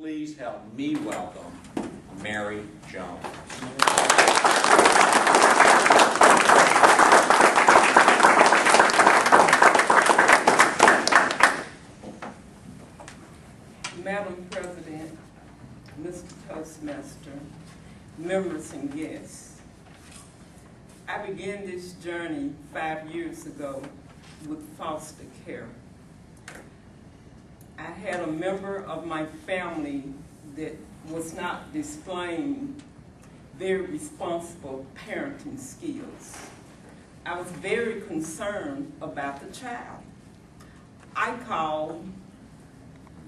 Please help me welcome Mary Jones. Madam President, Mr. Toastmaster, members and guests, I began this journey 5 years ago with foster care. I had a member of my family that was not displaying very responsible parenting skills. I was very concerned about the child. I called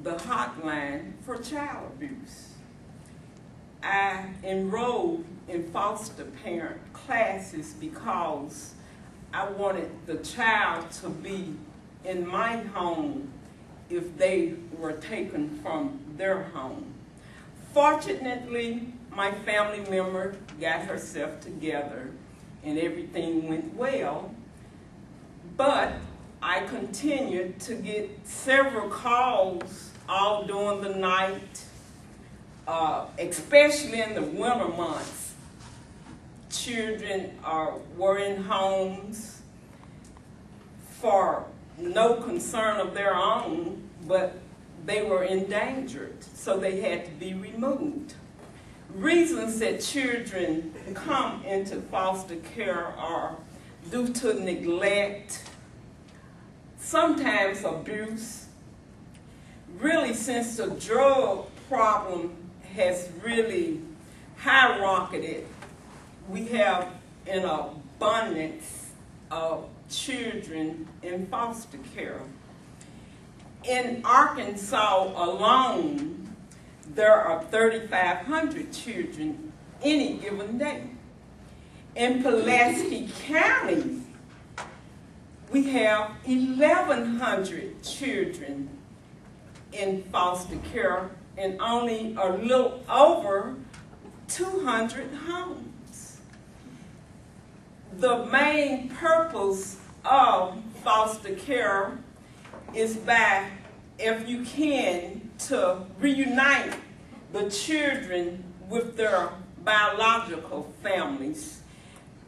the hotline for child abuse. I enrolled in foster parent classes because I wanted the child to be in my home if they were taken from their home. Fortunately, my family member got herself together and everything went well, but I continued to get several calls all during the night, especially in the winter months. Children were in homes for no concern of their own, but they were endangered, so they had to be removed. Reasons that children come into foster care are due to neglect, sometimes abuse. Really, since the drug problem has really skyrocketed, we have an abundance of children in foster care. In Arkansas alone, there are 3,500 children any given day. In Pulaski County, we have 1,100 children in foster care and only a little over 200 homes. The main purpose of foster care is by, if you can, to reunite the children with their biological families.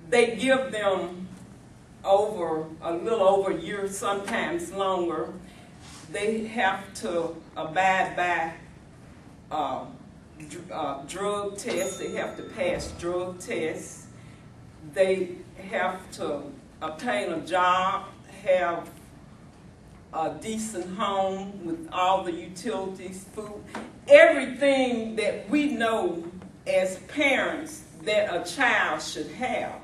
They give them a little over a year, sometimes longer. They have to abide by drug tests. They have to pass drug tests. They have to obtain a job, have a decent home with all the utilities, food, everything that we know as parents that a child should have.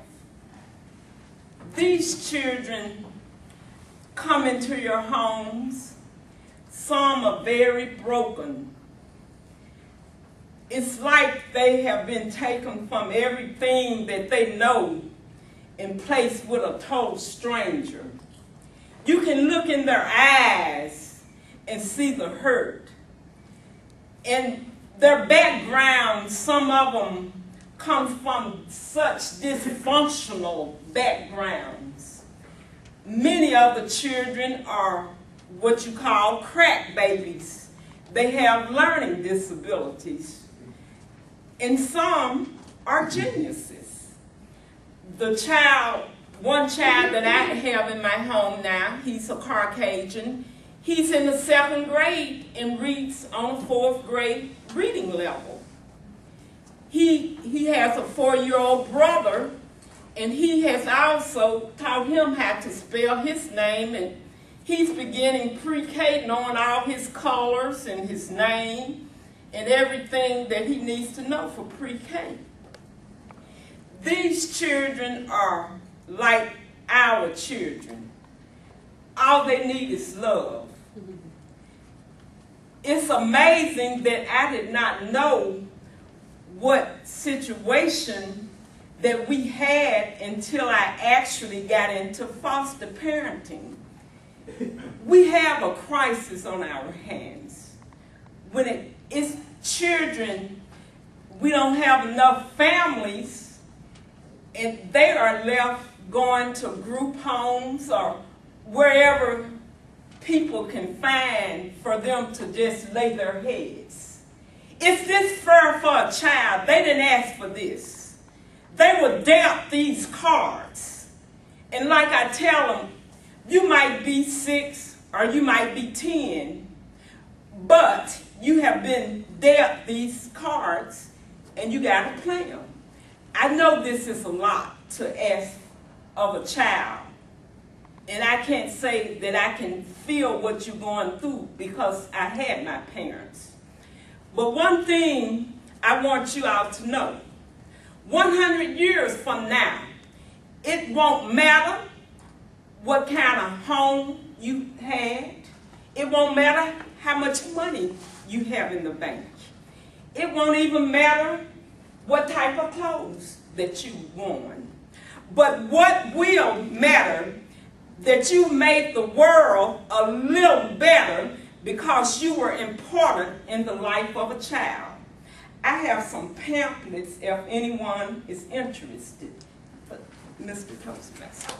These children come into your homes. Some are very broken. It's like they have been taken from everything that they know and placed with a total stranger. You can look in their eyes and see the hurt. And their background, some of them come from such dysfunctional backgrounds. Many of the children are what you call crack babies. They have learning disabilities. And some are geniuses. One child that I have in my home now, he's a Caucasian. He's in the 2nd grade and reads on a 4th grade reading level. He has a 4-year-old brother, and he has also taught him how to spell his name, and he's beginning pre-K, knowing all his colors and his name and everything that he needs to know for pre-K. These children are like our children. All they need is love. It's amazing that I did not know what situation that we had until I actually got into foster parenting. We have a crisis on our hands. When it's children, we don't have enough families, and they are left going to group homes or wherever people can find for them to just lay their heads. Is this fair for a child? They didn't ask for this. They were dealt these cards. And like I tell them, you might be 6 or you might be 10, but you have been dealt these cards and you got to play them. I know this is a lot to ask of a child. And I can't say that I can feel what you're going through because I had my parents. But one thing I want you all to know, 100 years from now, it won't matter what kind of home you had. It won't matter how much money you have in the bank. It won't even matter what type of clothes that you've worn. But what will matter, that you made the world a little better because you were important in the life of a child. I have some pamphlets if anyone is interested. Mr. Toastmaster.